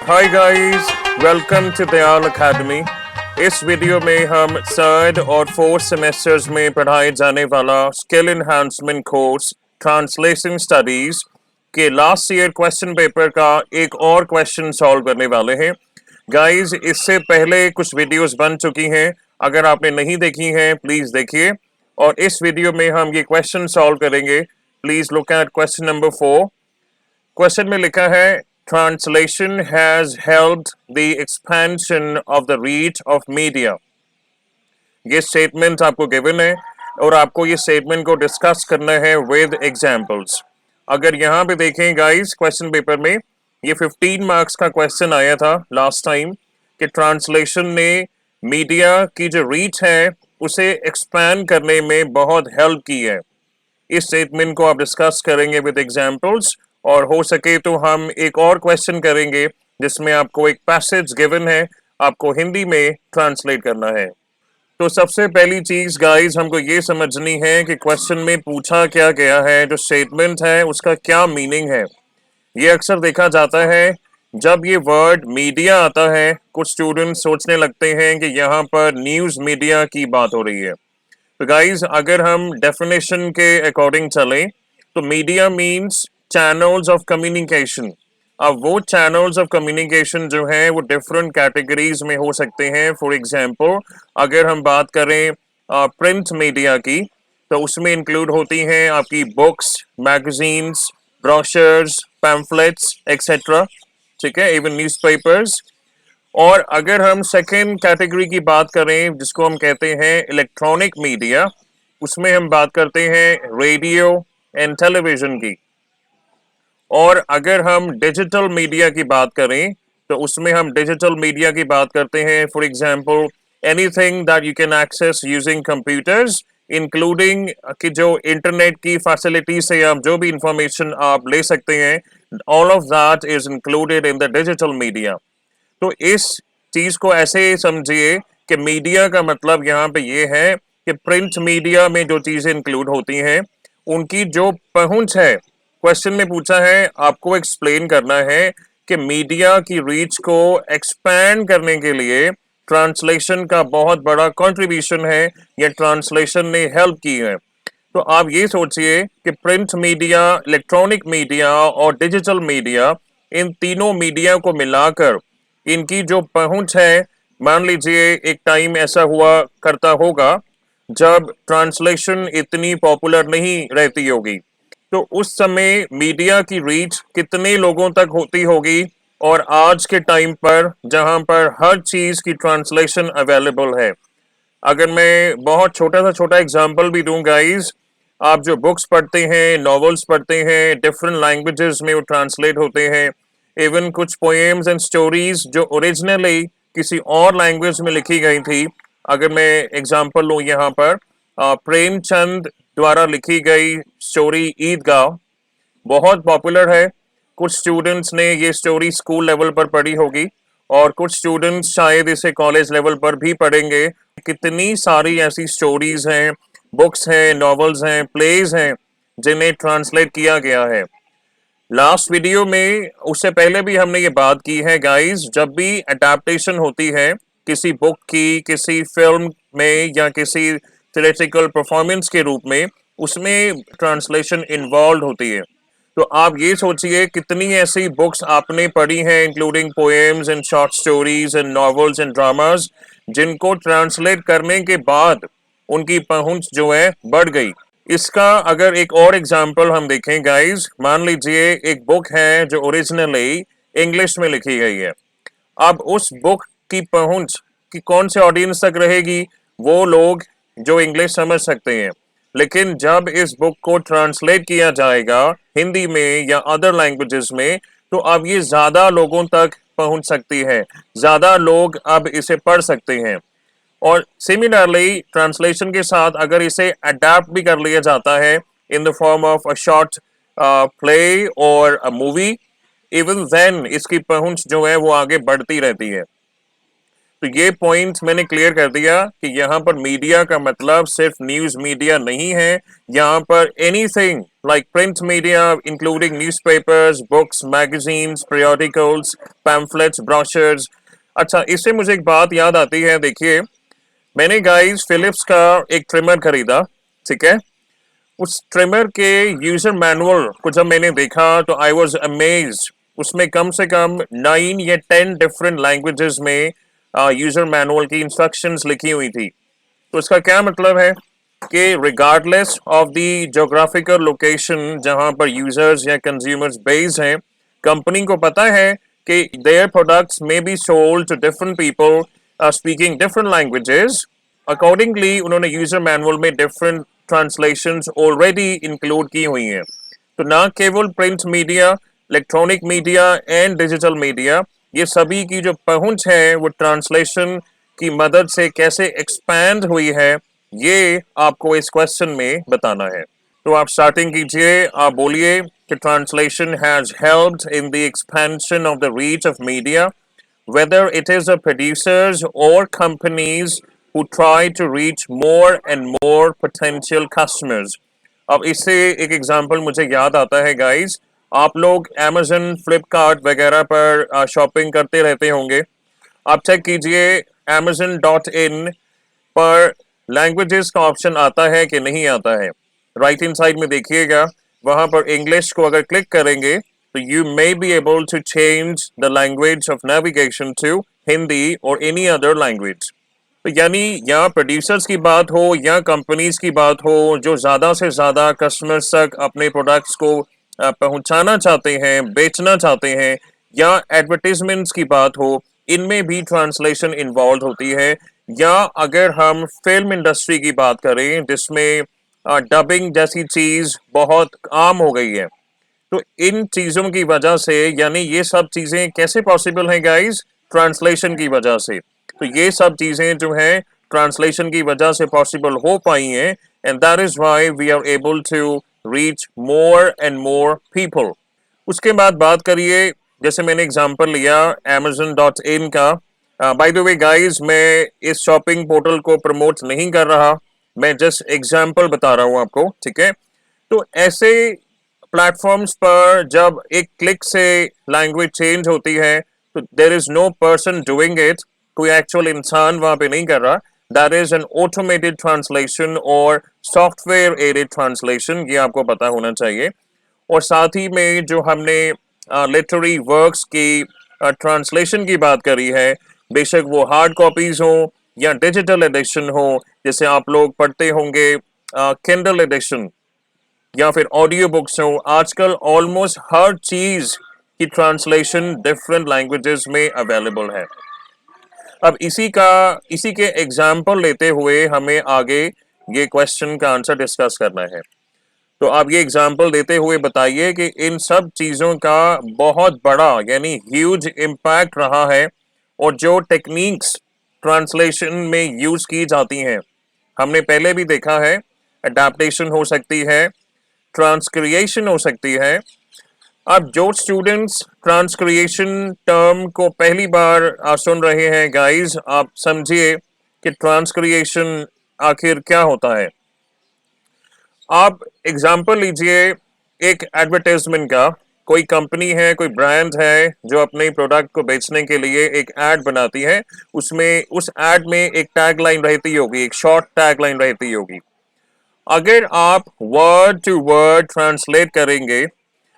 Hi guys, welcome to Dayal Academy. इस video में हम थर्ड और फोर्थ सेमेस्टर्स में पढ़ाए जाने वाला skill enhancement course translation studies के लास्ट ईयर क्वेश्चन पेपर का एक और क्वेश्चन सॉल्व करने वाले हैं। गाइस, इससे पहले कुछ वीडियोस बन चुकी हैं, अगर आपने नहीं देखी हैं प्लीज देखिए। और इस वीडियो में हम ये क्वेश्चन सॉल्व करेंगे। Please look at question number 4। Question में लिखा है translation has helped the expansion of the reach of media. ये स्टेटमेंट आपको गिवन है और आपको ये स्टेटमेंट को डिस्कस करना है विद एग्जांपल्स। अगर यहाँ पे देखें गाइस, क्वेश्चन पेपर में ये 15 मार्क्स का क्वेश्चन आया था लास्ट टाइम कि ट्रांसलेशन ने मीडिया की जो रीच है उसे एक्सपैंड करने में बहुत हेल्प की है। इस स्टेटमेंट को आप डिस्कस करेंगे विद एग्जांपल्स, और हो सके तो हम एक और क्वेश्चन करेंगे जिसमें आपको एक पैसेज गिवन है, आपको हिंदी में ट्रांसलेट करना है। तो सबसे पहली चीज गाइस हमको ये समझनी है कि क्वेश्चन में पूछा क्या गया है, जो स्टेटमेंट है उसका क्या मीनिंग है। ये अक्सर देखा जाता है जब ये वर्ड मीडिया आता है, कुछ स्टूडेंट सोचने लगते हैं कि यहाँ पर न्यूज मीडिया की बात हो रही है। तो गाइज, अगर हम डेफिनेशन के अकॉर्डिंग चलें तो media means channels of communication. अब वो चैनल्स ऑफ कम्युनिकेशन जो है वो डिफरेंट कैटेगरीज में हो सकते हैं। फॉर एग्जांपल, अगर हम बात करें प्रिंट मीडिया की, तो उसमें इंक्लूड होती हैं आपकी books, magazines, brochures, pamphlets etcetera. ठीक है, इवन न्यूज़पेपर्स। और अगर हम सेकेंड कैटेगरी की बात करें जिसको हम कहते हैं इलेक्ट्रॉनिक मीडिया, उसमें हम बात करते हैं रेडियो एंड टेलीविजन की। और अगर हम डिजिटल मीडिया की बात करें तो उसमें हम डिजिटल मीडिया की बात करते हैं, for example anything that you can access using computers, including कि जो इंटरनेट की फैसिलिटी से आप जो भी इंफॉर्मेशन आप ले सकते हैं, all of that is included in the digital media. तो इस चीज को ऐसे समझिए कि मीडिया का मतलब यहाँ पे ये है कि प्रिंट मीडिया में जो चीजें इंक्लूड होती हैं उनकी जो पहुंच है, क्वेश्चन में पूछा है आपको एक्सप्लेन करना है कि मीडिया की रीच को एक्सपैंड करने के लिए ट्रांसलेशन का बहुत बड़ा कंट्रीब्यूशन है या ट्रांसलेशन ने हेल्प की है। तो आप ये सोचिए कि प्रिंट मीडिया, इलेक्ट्रॉनिक मीडिया और डिजिटल मीडिया, इन तीनों मीडिया को मिलाकर इनकी जो पहुंच है, मान लीजिए एक टाइम ऐसा हुआ करता होगा जब ट्रांसलेशन इतनी पॉपुलर नहीं रहती होगी, तो उस समय मीडिया की रीच कितने लोगों तक होती होगी। और आज के टाइम पर जहां पर हर चीज की ट्रांसलेशन अवेलेबल है, अगर मैं बहुत छोटा सा छोटा एग्जांपल भी दूं गाइस, आप जो बुक्स पढ़ते हैं, नॉवेल्स पढ़ते हैं, डिफरेंट लैंग्वेजेस में वो ट्रांसलेट होते हैं। इवन कुछ पोएम्स एंड स्टोरीज जो ओरिजिनली किसी और लैंग्वेज में लिखी गई थी, अगर मैं एग्जांपल लूं यहाँ पर प्रेमचंद द्वारा लिखी गई स्टोरी ईदगाह बहुत पॉपुलर है। कुछ स्टूडेंट्स ने ये स्टोरी स्कूल लेवल पर पढ़ी होगी और कुछ स्टूडेंट्स शायद इसे कॉलेज लेवल पर भी पढ़ेंगे। कितनी सारी ऐसी स्टोरीज हैं, बुक्स हैं, नॉवेल्स हैं, प्लेज हैं जिन्हें ट्रांसलेट किया गया है। लास्ट वीडियो में, उससे पहले भी हमने ये बात की है गाइस, जब भी अडेप्टेशन होती है किसी बुक की किसी फिल्म में या किसी थिएट्रिकल परफॉर्मेंस के रूप में, उसमें ट्रांसलेशन इन्वॉल्व होती है। तो आप ये सोचिए कितनी ऐसी बुक्स आपने पढ़ी हैं, including poems and short stories and novels and dramas, जिनको ट्रांसलेट करने के बाद उनकी पहुंच जो है बढ़ गई। इसका अगर एक और एग्जांपल हम देखें गाइस, मान लीजिए एक बुक है जो ओरिजिनली इंग्लिश में लिखी गई है। अब उस बुक की पहुंच कि कौन से ऑडियंस तक रहेगी, वो लोग जो इंग्लिश समझ सकते हैं। लेकिन जब इस बुक को ट्रांसलेट किया जाएगा हिंदी में या अदर लैंग्वेजेस में, तो अब ये ज्यादा लोगों तक पहुंच सकती है, ज्यादा लोग अब इसे पढ़ सकते हैं। और सिमिलरली ट्रांसलेशन के साथ अगर इसे अडेप्ट भी कर लिया जाता है in the form of a short play और अ मूवी, इवन देन इसकी पहुंच जो है वो आगे बढ़ती रहती है। तो ये पॉइंट मैंने क्लियर कर दिया कि यहाँ पर मीडिया का मतलब सिर्फ न्यूज मीडिया नहीं है, यहाँ पर anything like print media including newspapers, books, magazines, periodicals, pamphlets, brochures. अच्छा, इससे मुझे एक बात याद आती है। देखिए, मैंने गाइस फिलिप्स का एक ट्रिमर खरीदा, ठीक है। उस ट्रिमर के यूजर मैनुअल को जब मैंने देखा तो आई वॉज अमेज्ड। उसमें कम से कम 9 या 10 डिफरेंट लैंग्वेजेस में यूजर मैनुअल की इंस्ट्रक्शंस लिखी हुई थी। तो इसका क्या मतलब है कि regardless of the geographical location जहां पर यूजर्स या कंज्यूमर्स बेस्ड हैं, कंपनी को पता है कि their products may be sold to different people speaking different languages. Accordingly उन्होंने यूजर मैनुअल में डिफरेंट ट्रांसलेशंस ऑलरेडी इंक्लूड की हुई हैं। तो ना केवल print media, electronic media and digital media, ये सभी की जो पहुंच है वो ट्रांसलेशन की मदद से कैसे एक्सपैंड हुई है, ये आपको इस क्वेश्चन में बताना है। तो आप स्टार्टिंग कीजिए, आप बोलिए कि translation has helped in the expansion of the reach of media, whether it is the producers or companies who try to reach more and more potential customers। अब इससे एक एग्जांपल मुझे याद आता है गाइस, आप लोग Amazon, फ्लिपकार्ट वगैरह पर शॉपिंग करते रहते होंगे। आप चेक कीजिए Amazon.in पर लैंग्वेजेस का ऑप्शन आता है कि नहीं आता है। राइट इन साइड में देखिएगा, वहां पर इंग्लिश को अगर क्लिक करेंगे तो you may be able to change the language of navigation to Hindi और एनी अदर लैंग्वेज। तो यानी यहाँ प्रोड्यूसर्स की बात हो या कंपनीज की बात हो जो ज़्यादा से ज़्यादा कस्टमर्स तक अपने प्रोडक्ट्स को पहुंचाना चाहते हैं, बेचना चाहते हैं, या एडवर्टीजमेंट्स की बात हो, इनमें भी ट्रांसलेशन इन्वॉल्व होती है। या अगर हम फिल्म इंडस्ट्री की बात करें जिसमें डबिंग जैसी चीज़ बहुत आम हो गई है, तो इन चीज़ों की वजह से, यानी ये सब चीज़ें कैसे पॉसिबल हैं गाइस? ट्रांसलेशन की वजह से। तो ये सब चीज़ें जो हैं ट्रांसलेशन की वजह से पॉसिबल हो पाई हैं, and that is why we are able to reach more and more people. उसके बाद बात करिए, जैसे मैंने एग्जांपल लिया Amazon.in का। बाय द वे गाइस, मैं इस शॉपिंग पोर्टल को प्रमोट नहीं कर रहा, मैं जस्ट एग्जांपल बता रहा हूँ आपको, ठीक है। तो ऐसे प्लेटफॉर्म्स पर जब एक क्लिक से लैंग्वेज चेंज होती है तो there is no person doing it, कोई एक्चुअल इंसान वहां पे नहीं कर रहा। That is an automated translation और सॉफ्टवेयर एडेड ट्रांसलेशन, ये आपको पता होना चाहिए। और साथ ही में जो हमने लिटरेरी वर्क्स की ट्रांसलेशन की बात करी है, बेशक वो हार्ड कॉपीज हो या डिजिटल एडिशन हो, जैसे आप लोग पढ़ते होंगे किंडल एडिशन या फिर ऑडियो बुक्स हो, आजकल ऑलमोस्ट हर चीज की ट्रांसलेशन डिफरेंट लैंग्वेजेस में अवेलेबल है। अब इसी के एग्जाम्पल लेते हुए हमें आगे ये क्वेश्चन का आंसर डिस्कस करना है। तो आप ये एग्जाम्पल देते हुए बताइए कि इन सब चीज़ों का बहुत बड़ा यानी ह्यूज इम्पैक्ट रहा है, और जो टेक्निक्स ट्रांसलेशन में यूज की जाती हैं हमने पहले भी देखा है। अडेप्टेशन हो सकती है, ट्रांसक्रिएशन हो सकती है। अब जो स्टूडेंट्स ट्रांसक्रिएशन टर्म को पहली बार सुन रहे हैं गाइस, आप समझिए कि ट्रांसक्रिएशन आखिर क्या होता है। आप एग्जाम्पल लीजिए एक एडवर्टाइजमेंट का। कोई कंपनी है, कोई ब्रांड है जो अपने प्रोडक्ट को बेचने के लिए एक एड बनाती है। उसमें उस एड में एक टैग लाइन रहती होगी, एक शॉर्ट टैग लाइन रहती होगी। अगर आप वर्ड टू वर्ड ट्रांसलेट करेंगे,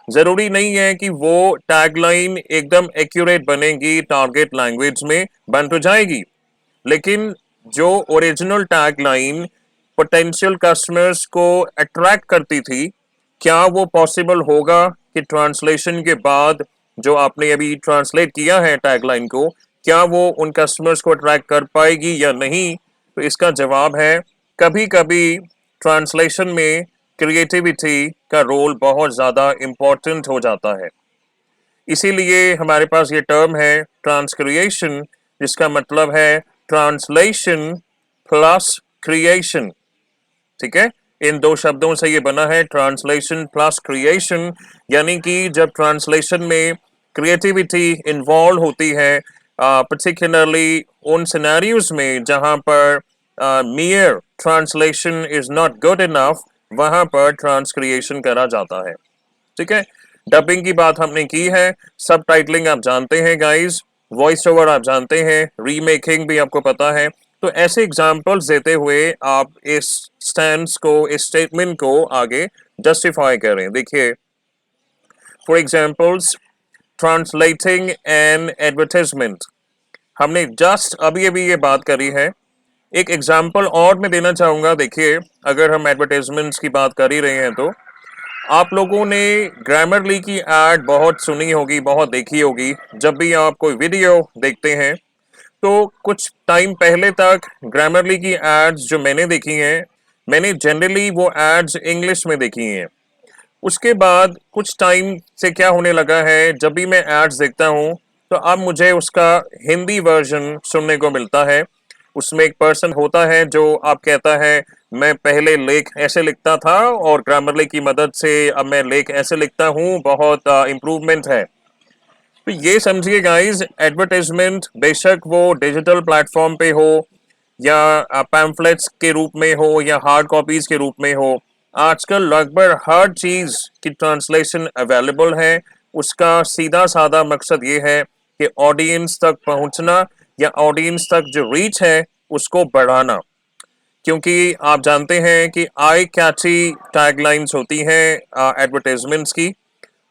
जरूरी नहीं है कि वो टैगलाइन एकदम एक्यूरेट बनेगी, टारगेट लैंग्वेज में बन तो जाएगी, लेकिन जो ओरिजिनल टैगलाइन पोटेंशियल कस्टमर्स को अट्रैक्ट करती थी, क्या वो पॉसिबल होगा कि ट्रांसलेशन के बाद जो आपने अभी ट्रांसलेट किया है टैगलाइन को, क्या वो उन कस्टमर्स को अट्रैक्ट कर पाएगी या नहीं? तो इसका जवाब है कभी कभी ट्रांसलेशन में क्रिएटिविटी का रोल बहुत ज़्यादा इम्पोर्टेंट हो जाता है। इसीलिए हमारे पास ये टर्म है ट्रांसक्रिएशन, जिसका मतलब है ट्रांसलेशन प्लस क्रिएशन। ठीक है, इन दो शब्दों से ये बना है ट्रांसलेशन प्लस क्रिएशन, यानी कि जब ट्रांसलेशन में क्रिएटिविटी इन्वॉल्व होती है, particularly उन सिनेरियोज में जहाँ पर mere translation is not good enough, वहाँ पर ट्रांसक्रिएशन करा जाता है। ठीक है, डबिंग की बात हमने की है, सब टाइटलिंग आप जानते हैं गाइस, वॉइस ओवर आप जानते हैं, रीमेकिंग भी आपको पता है। तो ऐसे एग्जांपल्स देते हुए आप इस स्टैंस को, इस स्टेटमेंट को आगे जस्टिफाई करें। देखिए, for examples, translating an advertisement, हमने जस्ट अभी अभी ये बात करी है। एक एग्जांपल और मैं देना चाहूंगा। देखिए, अगर हम एडवर्टाइजमेंट्स की बात कर ही रहे हैं तो आप लोगों ने ग्रामरली की एड बहुत सुनी होगी, बहुत देखी होगी। जब भी आप कोई वीडियो देखते हैं तो कुछ टाइम पहले तक ग्रामरली की एड्स जो मैंने देखी हैं, मैंने जनरली वो एड्स इंग्लिश में देखी हैं। उसके बाद कुछ टाइम से क्या होने लगा है, जब भी मैं एड्स देखता हूँ तो अब मुझे उसका हिंदी वर्जन सुनने को मिलता है। उसमें एक पर्सन होता है जो आप कहता है मैं पहले लेख ऐसे लिखता था और ग्रामरली की मदद से अब मैं लेख ऐसे लिखता हूँ, बहुत इम्प्रूवमेंट है। तो ये समझिए गाइस, एडवर्टाइजमेंट बेशक वो डिजिटल प्लेटफॉर्म पे हो या पैम्फलेट्स के रूप में हो या हार्ड कॉपीज के रूप में हो, आजकल लगभग हर चीज की ट्रांसलेशन अवेलेबल है। उसका सीधा साधा मकसद ये है कि ऑडियंस तक पहुंचना या ऑडियंस तक जो रीच है उसको बढ़ाना। क्योंकि आप जानते हैं कि आई कैची टैगलाइंस होती हैं एडवर्टाइजमेंट्स की,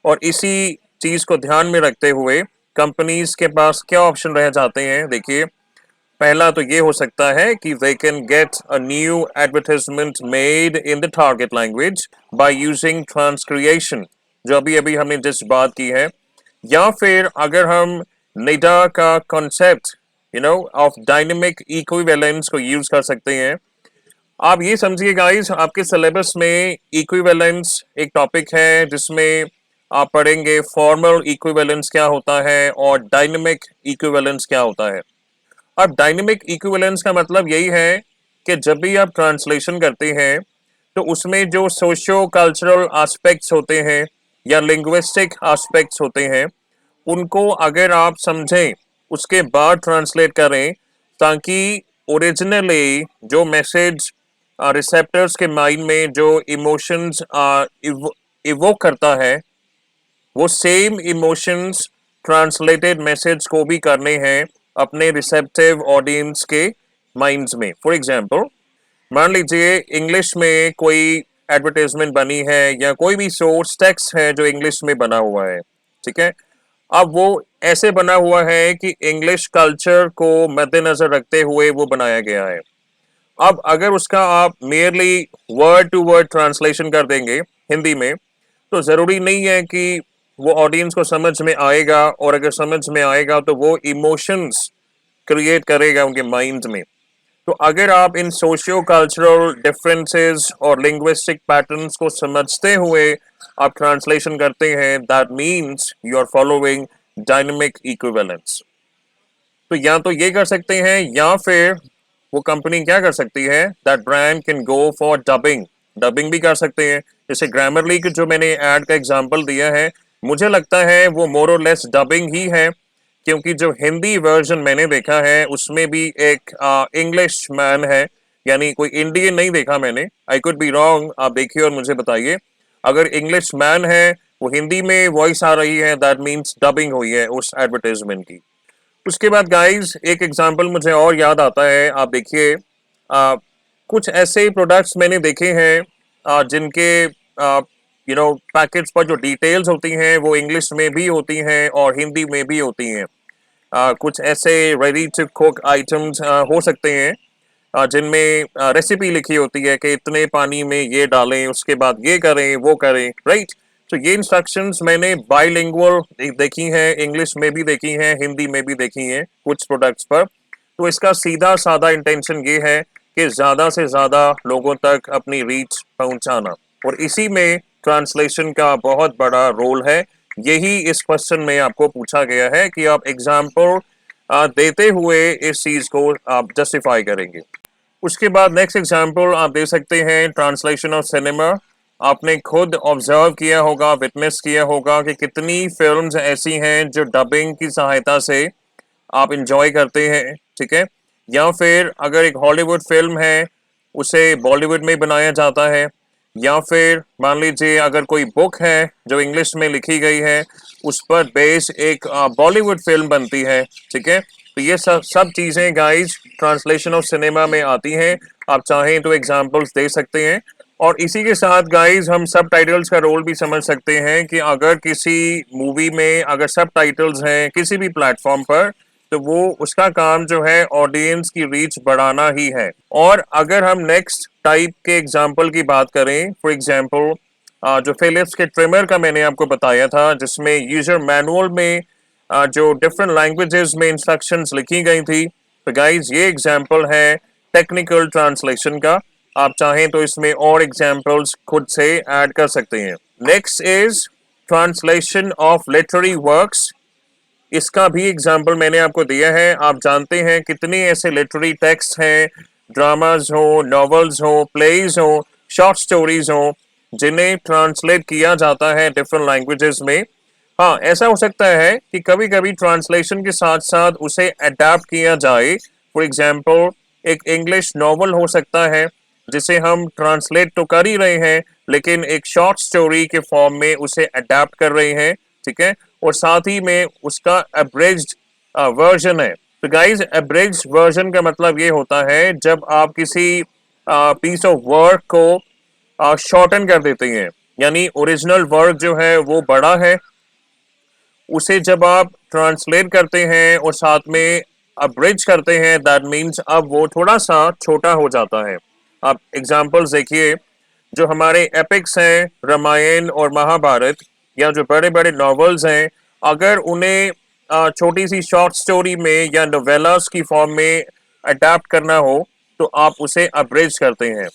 और इसी चीज को ध्यान में रखते हुए कंपनीज के पास क्या ऑप्शन रह जाते हैं। देखिए, पहला तो ये हो सकता है कि they can get a new advertisement made in the target language by using transcreation, जो अभी अभी हमने जिस बात की है। या फिर अगर हम निडा का कॉन्सेप्ट ऑफ डायनेमिक इक्विवेलेंस को यूज कर सकते हैं। आप ये समझिए गाइस, आपके सिलेबस में इक्विवेलेंस एक टॉपिक है जिसमें आप पढ़ेंगे फॉर्मल इक्विवेलेंस क्या होता है और डायनेमिक इक्विवेलेंस क्या होता है। अब डायनेमिक इक्विवेलेंस का मतलब यही है कि जब भी आप ट्रांसलेशन करते हैं तो उसमें जो सोशियो कल्चरल एस्पेक्ट्स होते हैं या लिंग्विस्टिक एस्पेक्ट्स होते हैं, उनको अगर आप समझें उसके बाद ट्रांसलेट करें, ताकि ओरिजिनली जो मैसेज रिसेप्टर्स के माइंड में जो इमोशंस इवोक करता है, वो सेम इमोशंस ट्रांसलेटेड मैसेज को भी करने हैं अपने रिसेप्टिव ऑडियंस के माइंड्स में। फॉर एग्जांपल, मान लीजिए इंग्लिश में कोई एडवर्टाइजमेंट बनी है या कोई भी सोर्स टेक्स्ट है जो इंग्लिश में बना हुआ है। ठीक है, अब वो ऐसे बना हुआ है कि इंग्लिश कल्चर को मद्देनजर रखते हुए वो बनाया गया है। अब अगर उसका आप merely word to word translation कर देंगे हिंदी में, तो जरूरी नहीं है कि वो ऑडियंस को समझ में आएगा, और अगर समझ में आएगा तो वो इमोशंस क्रिएट करेगा उनके माइंड में। तो अगर आप इन सोशियो कल्चरल डिफरेंसेस और लिंग्विस्टिक पैटर्न्स को समझते हुए आप ट्रांसलेशन करते हैं, that means you are following dynamic equivalence. तो या तो ये कर सकते हैं या फिर वो कंपनी क्या कर सकती है, that brand can go for dubbing. Dubbing भी कर सकते हैं, जैसे ग्रामरली की जो मैंने ऐड का एग्जांपल दिया है, मुझे लगता है वो मोर और लेस डबिंग ही है। क्योंकि जो हिंदी वर्जन मैंने देखा है उसमें भी एक इंग्लिश मैन है, यानी कोई इंडियन नहीं देखा मैंने। आई कुड बी रॉन्ग, आप देखिए और मुझे बताइए। अगर इंग्लिश मैन है, वो हिंदी में वॉइस आ रही है, दैट मीन्स डबिंग हुई है उस एडवर्टाइजमेंट की। उसके बाद गाइज एक एग्जांपल मुझे और याद आता है। आप देखिए, कुछ ऐसे प्रोडक्ट्स मैंने देखे हैं जिनके पैकेट्स पर जो डिटेल्स होती हैं वो इंग्लिश में भी होती हैं और हिंदी में भी होती हैं। कुछ ऐसे रेडी टू कुक आइटम्स हो सकते हैं जिनमें रेसिपी लिखी होती है कि इतने पानी में ये डालें, उसके बाद ये करें, वो करें, राइट। तो ये इंस्ट्रक्शंस मैंने बाइलिंगुअल देखी हैं, इंग्लिश में भी देखी हैं, हिंदी में भी देखी हैं कुछ प्रोडक्ट्स पर। तो इसका सीधा साधा इंटेंशन ये है कि ज़्यादा से ज़्यादा लोगों तक अपनी रीच पहुंचाना, और इसी में ट्रांसलेशन का बहुत बड़ा रोल है। यही इस क्वेश्चन में आपको पूछा गया है कि आप एग्जाम्पल देते हुए इस चीज़ को आप जस्टिफाई करेंगे। उसके बाद नेक्स्ट एग्जाम्पल आप दे सकते हैं ट्रांसलेशन ऑफ सिनेमा। आपने खुद ऑब्जर्व किया होगा, विटनेस किया होगा कि कितनी फिल्म्स ऐसी हैं जो डबिंग की सहायता से आप इंजॉय करते हैं, ठीक है। या फिर अगर एक हॉलीवुड फिल्म है उसे बॉलीवुड में बनाया जाता है, या फिर मान लीजिए अगर कोई बुक है जो इंग्लिश में लिखी गई है उस पर बेस एक बॉलीवुड फिल्म बनती है, ठीक है। तो ये सब सब चीज़ें गाइज ट्रांसलेशन ऑफ सिनेमा में आती हैं। आप चाहें तो एग्जांपल्स दे सकते हैं। और इसी के साथ गाइज हम सब टाइटल्स का रोल भी समझ सकते हैं कि अगर किसी मूवी में अगर सब टाइटल्स हैं किसी भी प्लेटफॉर्म पर, तो वो उसका काम जो है ऑडियंस की रीच बढ़ाना ही है। और अगर हम नेक्स्ट टाइप के एग्जाम्पल की बात करें, फॉर एग्जाम्पल जो फिलिप्स के ट्रिमर का मैंने आपको बताया था जिसमें यूजर मैनुअल में जो डिफरेंट लैंग्वेजेस में इंस्ट्रक्शंस लिखी गई थी, तो गाइज ये एग्जाम्पल है टेक्निकल ट्रांसलेशन का। आप चाहें तो इसमें और एग्जाम्पल्स खुद से ऐड कर सकते हैं। Next is translation of literary works. इसका भी एग्जाम्पल मैंने आपको दिया है। आप जानते हैं कितने ऐसे लिटरेरी टेक्स्ट हैं, ड्रामाज हो, नॉवेल्स हो, प्लेज हो, शॉर्ट स्टोरीज हो, जिन्हें ट्रांसलेट किया जाता है डिफरेंट लैंग्वेजेस में। हाँ, ऐसा हो सकता है कि कभी कभी ट्रांसलेशन के साथ साथ उसे अडेप्ट किया जाए। फॉर एग्जाम्पल एक इंग्लिश नॉवल हो सकता है जिसे हम ट्रांसलेट तो कर ही रहे हैं लेकिन एक शॉर्ट स्टोरी के फॉर्म में उसे अडेप्ट कर रहे हैं, ठीक है। और साथ ही में उसका अब्रिज्ड वर्जन है। तो गाइज अब्रिज्ड वर्जन का मतलब ये होता है जब आप किसी पीस ऑफ वर्क को शॉर्टन कर देते हैं, यानी ओरिजिनल वर्क जो है वो बड़ा है, उसे जब आप ट्रांसलेट करते हैं और साथ में अब्रिज करते हैं, दैट मीन्स अब वो थोड़ा सा छोटा हो जाता है। आप एग्जाम्पल्स देखिए, जो हमारे एपिक्स हैं रामायण और महाभारत, या जो बड़े बड़े नॉवेल्स हैं, अगर उन्हें छोटी सी शॉर्ट स्टोरी में या नोवेलास की फॉर्म में अडेप्ट करना हो तो आप उसे अब्रिज करते हैं।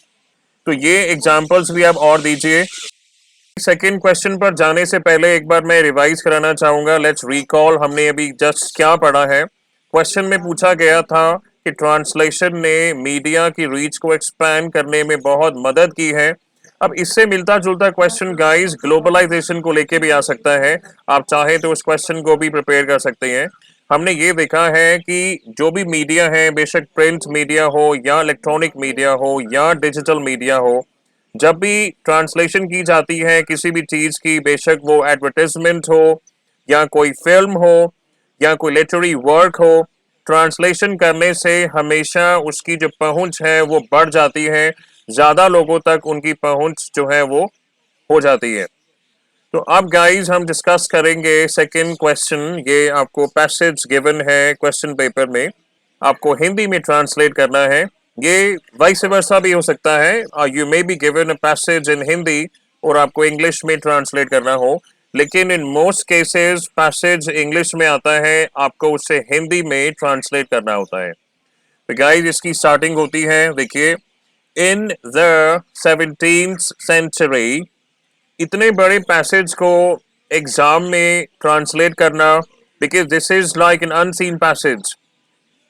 तो ये एग्जाम्पल्स भी आप और दीजिए। सेकेंड क्वेश्चन पर जाने से पहले एक बार मैं रिवाइज कराना चाहूंगा। लेट्स रिकॉल हमने अभी जस्ट क्या पढ़ा है। क्वेश्चन में पूछा गया था कि ट्रांसलेशन ने मीडिया की रीच को एक्सपैंड करने में बहुत मदद की है। अब इससे मिलता जुलता क्वेश्चन गाइस ग्लोबलाइजेशन को लेके भी आ सकता है। आप चाहे तो उस क्वेश्चन को भी प्रिपेयर कर सकते हैं। हमने ये देखा है कि जो भी मीडिया है, बेशक प्रिंट मीडिया हो या इलेक्ट्रॉनिक मीडिया हो या डिजिटल मीडिया हो, जब भी ट्रांसलेशन की जाती है किसी भी चीज की, बेशक वो एडवर्टाइजमेंट हो या कोई फिल्म हो या कोई लिटरेरी वर्क हो, ट्रांसलेशन करने से हमेशा उसकी जो पहुंच है वो बढ़ जाती है, ज्यादा लोगों तक उनकी पहुंच जो है वो हो जाती है। तो अब गाइस हम डिस्कस करेंगे सेकंड क्वेश्चन। ये आपको पैसेज गिवन है क्वेश्चन पेपर में, आपको हिंदी में ट्रांसलेट करना है। ये वाइस वर्सा भी हो सकता है, you may be given a passage इन हिंदी और आपको इंग्लिश में ट्रांसलेट करना हो, लेकिन in most cases passage English में आता है, आपको उसे हिंदी में ट्रांसलेट करना होता है। तो गाइस इसकी स्टार्टिंग होती है, देखिए, इन द 17th सेंचुरी। इतने बड़े पैसेज को एग्जाम में ट्रांसलेट करना, because this is like an unseen passage,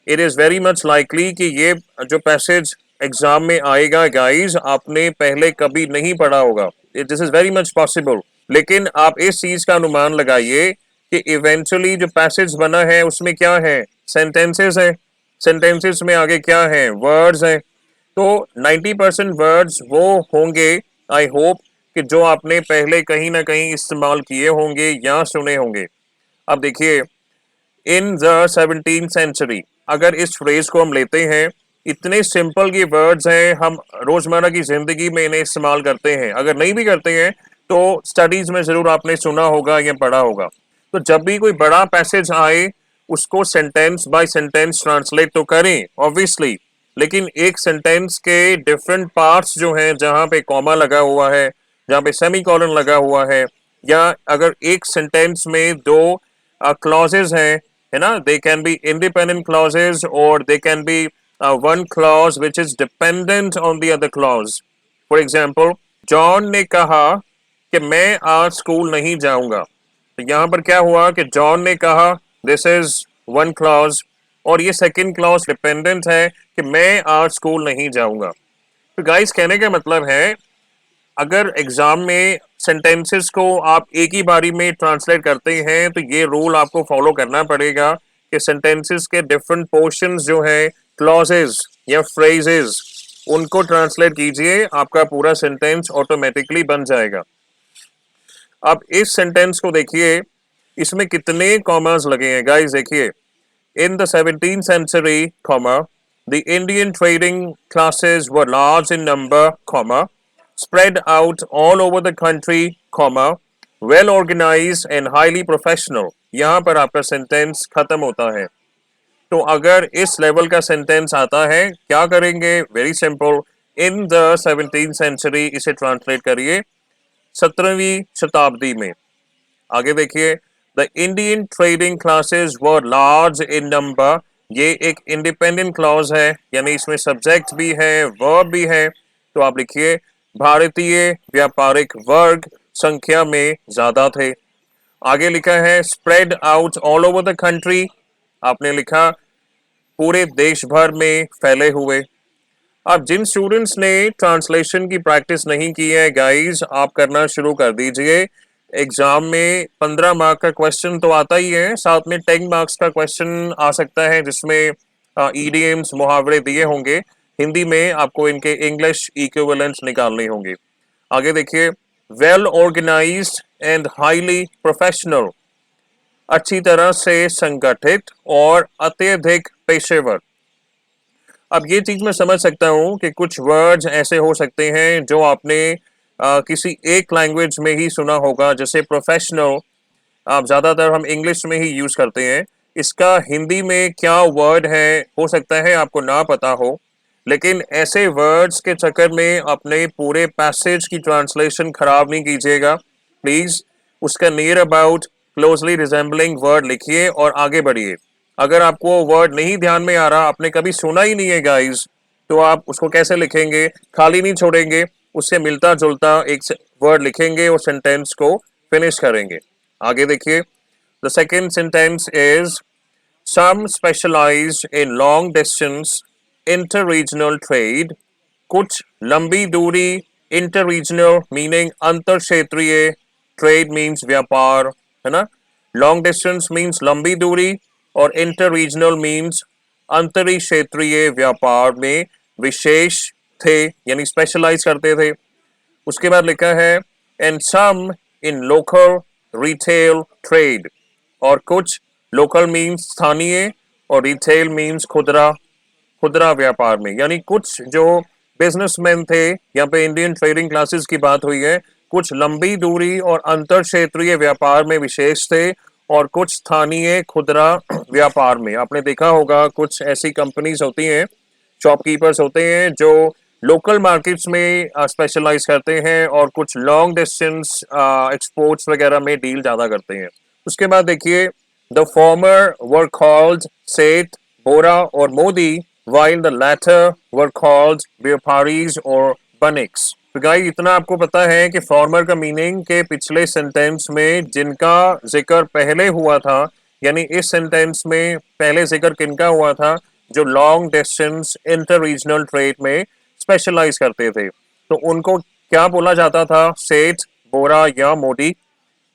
it is very much likely कि ये जो पैसेज एग्जाम में आएगा गाइज आपने पहले कभी नहीं पढ़ा होगा, this is very much possible. लेकिन आप इस चीज का अनुमान लगाइए कि इवेंचुअली जो पैसेज बना है उसमें क्या है, सेंटेंसेस है। सेंटेंसेस में आगे क्या है, वर्ड्स हैं। तो 90% वर्ड्स वो होंगे, आई होप, कि जो आपने पहले कहीं ना कहीं इस्तेमाल किए होंगे या सुने होंगे। अब देखिए, इन द 17th सेंचुरी, अगर इस फ्रेज को हम लेते हैं, इतने सिंपल ये वर्ड्स हैं, हम रोजमर्रा की जिंदगी में इन्हें इस्तेमाल करते हैं। अगर नहीं भी करते हैं तो स्टडीज में जरूर आपने सुना होगा या पढ़ा होगा। तो जब भी कोई बड़ा पैसेज आए उसको सेंटेंस बाय सेंटेंस ट्रांसलेट तो करें ऑब्वियसली, लेकिन एक सेंटेंस के डिफरेंट पार्ट्स जो हैं, जहां पे कॉमा लगा हुआ है, जहां पे सेमीकोलन लगा हुआ है, या अगर एक सेंटेंस में दो क्लॉजेज हैं, है ना, they can be independent clauses और they can be one clause which is dependent on the other clause. For example, John ने कहा कि मैं आज स्कूल नहीं जाऊंगा। तो यहाँ पर क्या हुआ कि जॉन ने कहा, दिस इज वन क्लॉज, और ये सेकंड क्लॉज डिपेंडेंट है कि मैं आज स्कूल नहीं जाऊंगा। तो गाइस कहने का मतलब है, अगर एग्जाम में सेंटेंसेस को आप एक ही बारी में ट्रांसलेट करते हैं तो ये रूल आपको फॉलो करना पड़ेगा कि सेंटेंसेस के डिफरेंट पोर्शंस जो हैं, क्लॉजेस या फ्रेजेस, उनको ट्रांसलेट कीजिए, आपका पूरा सेंटेंस ऑटोमेटिकली बन जाएगा। अब इस सेंटेंस को देखिए, इसमें कितने कॉमास लगे हैं गाइस, देखिए। In the 17th century, comma, the Indian trading classes were large in number, comma, spread out all over the country, comma, well organized and highly professional. यहाँ पर आपका सेंटेंस खत्म होता है। तो अगर इस लेवल का सेंटेंस आता है, क्या करेंगे? Very simple, in the 17th century इसे ट्रांसलेट करिए 17वीं शताब्दी में। आगे देखिए, the Indian trading classes were large in number, ये एक इंडिपेंडेंट क्लॉज है, यानी इसमें सब्जेक्ट भी है, वर्ब भी है। तो आप लिखिए, भारतीय व्यापारिक वर्ग संख्या में ज्यादा थे। आगे लिखा है, spread out all over the country, आपने लिखा पूरे देश भर में फैले हुए। अब जिन स्टूडेंट्स ने ट्रांसलेशन की प्रैक्टिस नहीं की है गाइस, आप करना शुरू कर दीजिए। एग्जाम में 15 मार्क का क्वेश्चन तो आता ही है, साथ में 10 मार्क्स का क्वेश्चन आ सकता है जिसमें ईडियम्स, मुहावरे दिए होंगे। हिंदी में आपको इनके इंग्लिश इक्विवेलेंट्स निकालने होंगे। आगे देखिए, well organised and highly professional, अच्छी तरह से संगठित और अत्यधिक पेशेवर। अब ये चीज मैं समझ सकता हूँ कि कुछ वर्ड्स ऐसे हो सकते हैं जो आपने किसी एक लैंग्वेज में ही सुना होगा, जैसे प्रोफेशनल आप ज़्यादातर हम इंग्लिश में ही यूज़ करते हैं। इसका हिंदी में क्या वर्ड है, हो सकता है आपको ना पता हो, लेकिन ऐसे वर्ड्स के चक्कर में अपने पूरे पैसेज की ट्रांसलेशन खराब नहीं कीजिएगा प्लीज़। उसका near about closely resembling word लिखिए और आगे बढ़िए। अगर आपको वर्ड नहीं ध्यान में आ रहा, आपने कभी सुना ही नहीं है गाइस, तो आप उसको कैसे लिखेंगे? खाली नहीं छोड़ेंगे, उससे मिलता जुलता एक वर्ड लिखेंगे और सेंटेंस को फिनिश करेंगे। आगे देखिए, the second sentence is some specialised in long distance interregional trade, कुछ लंबी दूरी, इंटर रीजनल मीनिंग अंतर क्षेत्रीय, ट्रेड मीन्स व्यापार, है ना। लॉन्ग डिस्टेंस मीन्स लंबी दूरी और इंटर रीजनल मीन्स अंतरी क्षेत्रीय व्यापार में विशेष थे, यानी स्पेशलाइज करते थे। उसके बाद लिखा है and some in local retail trade, और कुछ लोकल मीन्स स्थानीय और रिटेल मीन्स खुदरा, खुदरा व्यापार में, यानी कुछ जो बिजनेसमैन थे, यहाँ पे इंडियन ट्रेडिंग क्लासेस की बात हुई है, कुछ लंबी दूरी और अंतर क्षेत्रीय व्यापार में विशेष थे और कुछ स्थानीय खुदरा व्यापार में। आपने देखा होगा कुछ ऐसी कंपनीज होती हैं, शॉपकीपर्स होते हैं जो लोकल मार्केट्स में स्पेशलाइज करते हैं और कुछ लॉन्ग डिस्टेंस एक्सपोर्ट्स वगैरह में डील ज़्यादा करते हैं। उसके बाद देखिए, द फॉर्मर वर कॉल्ड सेठ, बोरा और Modi, while the latter were called व्यापारीज और बनिक्स। तो गाइस इतना आपको पता है कि फॉर्मर का मीनिंग के पिछले सेंटेंस में जिनका जिक्र पहले हुआ था, यानी इस सेंटेंस में पहले जिक्र किनका हुआ था? जो long distance interregional trade में स्पेशलाइज करते थे, तो उनको क्या बोला जाता था? सेठ, बोरा या मोदी।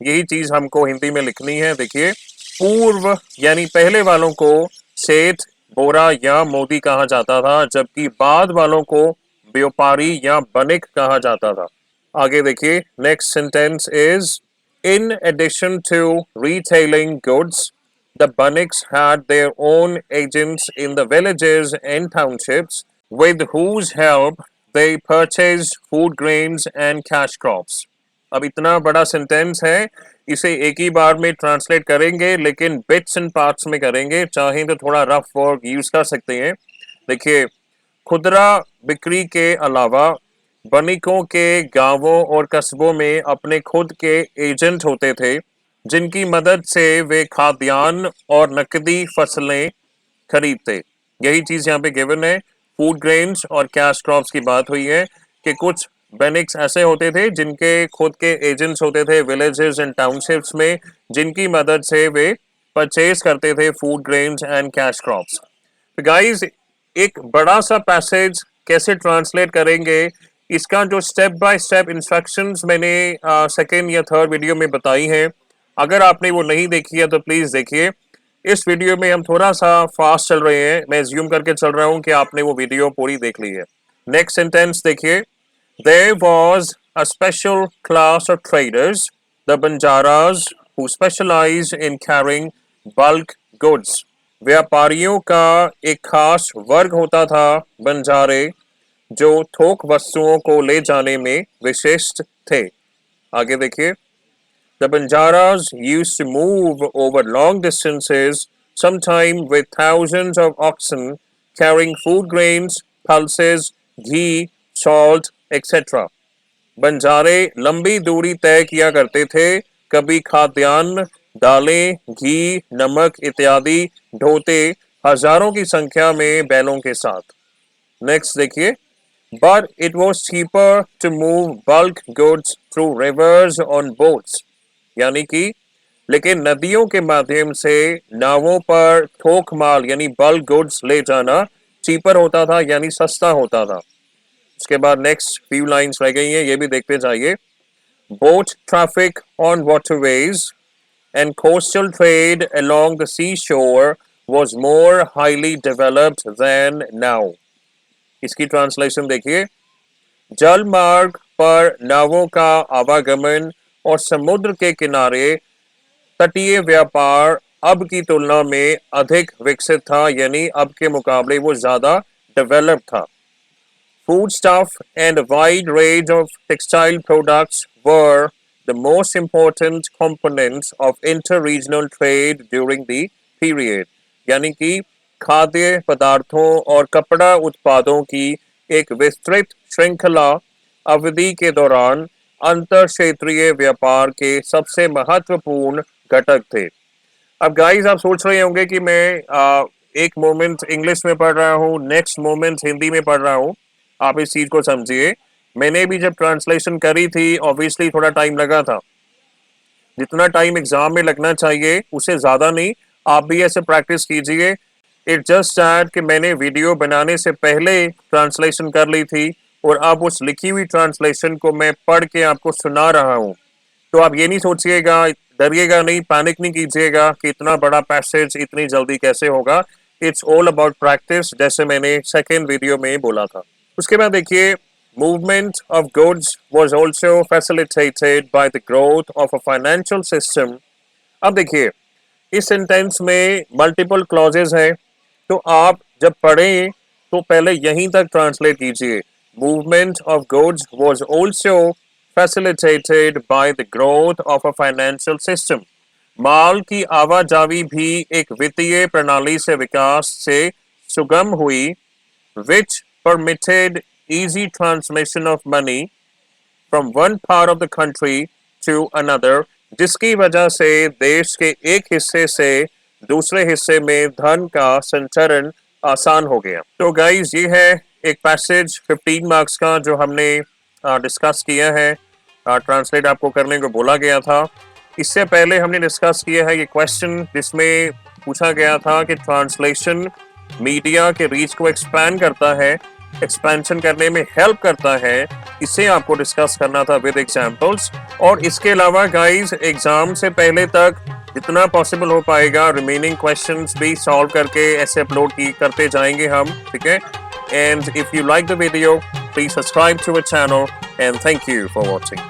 यही चीज हमको हिंदी में लिखनी है। देखिए, पूर्व यानी पहले वालों को सेठ, बोरा या मोदी कहा जाता था, जबकि बाद वालों को व्यापारी या बनिक कहा जाता था। आगे देखिए, next sentence is in addition to retailing goods, the Baniks had their own agents in the villages and townships with whose help they purchased food grains and cash crops। अब इतना बड़ा सेंटेंस है, इसे एक ही बार में ट्रांसलेट करेंगे, लेकिन बिट्स एंड पार्ट्स में करेंगे। चाहें तो थोड़ा रफ वर्ड यूज कर सकते हैं। देखिए, खुदरा बिक्री के अलावा बनिकों के गांवों और कस्बों में अपने खुद के एजेंट होते थे, जिनकी मदद से वे खाद्यान्न और नकदी फसलें खरीदते। यही चीज यहाँ पे गिवन है। फूड ग्रेन्स और कैश क्रॉप्स की बात हुई है कि कुछ बेनिक्स ऐसे होते थे जिनके खुद के एजेंट्स होते थे विलेजेस एंड टाउनशिप्स में, जिनकी मदद से वे परचेज करते थे food grains and cash crops. तो गाइस, एक बड़ा सा पैसेज कैसे ट्रांसलेट करेंगे, इसका जो स्टेप बाय स्टेप इंस्ट्रक्शंस मैंने सेकेंड या थर्ड वीडियो में बताई हैं, अगर आपने वो नहीं देखी है तो प्लीज देखिए। इस वीडियो में हम थोड़ा सा फास्ट चल रहे हैं, मैं ज्यूम करके चल रहा हूं कि आपने वो वीडियो पूरी देख ली है। नेक्स्ट सेंटेंस देखिए, there was a special class of traders, the Banjaras, who specialise in carrying bulk goods. व्यापारियों का एक खास वर्ग होता था, बंजारे, जो थोक वस्तुओं को ले जाने में विशिष्ट थे। आगे देखिए, the Banjaras used to move over long distances, sometimes with thousands of oxen, carrying food grains, pulses, ghee, salt, etc. बंजारे लंबी दूरी तय किया करते थे, कभी खाद्यान्न, दालें, घी, नमक इत्यादि ढोते हजारों की संख्या में बैलों के साथ। नेक्स्ट देखिए, but it was cheaper to move bulk goods through rivers on boats, यानी कि लेकिन नदियों के माध्यम से नावों पर थोक माल यानी बल्क गुड्स ले जाना चीपर होता था, यानी सस्ता होता था। उसके बाद नेक्स्ट फ्यू लाइंस रह गई हैं, ये भी देखते जाइए। Boat traffic on waterways and coastal trade along the sea shore was more highly developed than now. इसकी ट्रांसलेशन देखिए, जल मार्ग पर नावों का आवागमन और समुद्र के किनारे तटीय व्यापार अब की तुलना में अधिक विकसित था, यानी अब के मुकाबले वो ज्यादा डेवलप था। Foodstuff and a wide range of textile products were the most important components of inter-regional trade during the period, यानी कि खाद्य पदार्थों और कपड़ा उत्पादों की एक विस्तृत श्रृंखला अवधि के दौरान अंतर क्षेत्रीय व्यापार के सबसे महत्वपूर्ण घटक थे। अब गाइस आप सोच रहे होंगे कि मैं एक मोमेंट इंग्लिश में पढ़ रहा हूँ, नेक्स्ट मोमेंट हिंदी में पढ़ रहा हूँ। आप इस चीज को समझिए, मैंने भी जब ट्रांसलेशन करी थी ऑब्वियसली थोड़ा टाइम लगा था, जितना टाइम एग्जाम में लगना चाहिए उससे ज्यादा नहीं। आप भी ऐसे प्रैक्टिस कीजिए। इट जस्ट दैट कि मैंने वीडियो बनाने से पहले ट्रांसलेशन कर ली थी और अब उस लिखी हुई ट्रांसलेशन को मैं पढ़ के आपको सुना रहा हूँ। तो आप ये नहीं सोचिएगा, डरिएगा नहीं, पैनिक नहीं कीजिएगा कि इतना बड़ा पैसेज इतनी जल्दी कैसे होगा। इट्स ऑल अबाउट प्रैक्टिस, जैसे मैंने सेकेंड वीडियो में बोला था। उसके बाद देखिए, movement of goods was also facilitated by the growth of a financial system। अब देखिए, इस सेंटेंस में मल्टीपल क्लॉजेस हैं, तो आप जब पढ़ें तो पहले यहीं तक ट्रांसलेट कीजिए। Movement of goods was also facilitated by the growth of a financial system। माल की आवाजावी भी एक वित्तीय प्रणाली से विकास से सुगम हुई, which permitted easy transmission of money from one part of the country to another, जिसकी वजह से देश के एक हिस्से से दूसरे हिस्से में धन का संचरण आसान हो गया। तो गाइज ये है एक पैसेज 15 मार्क्स का जो हमने डिस्कस किया है, ट्रांसलेट आपको करने को बोला गया था। इससे पहले हमने डिस्कस किया है ये क्वेश्चन जिसमें पूछा गया था कि ट्रांसलेशन मीडिया के रीच को एक्सपैंड करता है, एक्सपेंशन करने में हेल्प करता है। इसे आपको डिस्कस करना था विद एग्जांपल्स। और इसके अलावा गाइस एग्जाम से पहले तक जितना पॉसिबल हो पाएगा रिमेनिंग क्वेश्चंस भी सॉल्व करके ऐसे अपलोड करते जाएंगे हम, ठीक है। And if you like the video please subscribe to our channel and thank you for watching.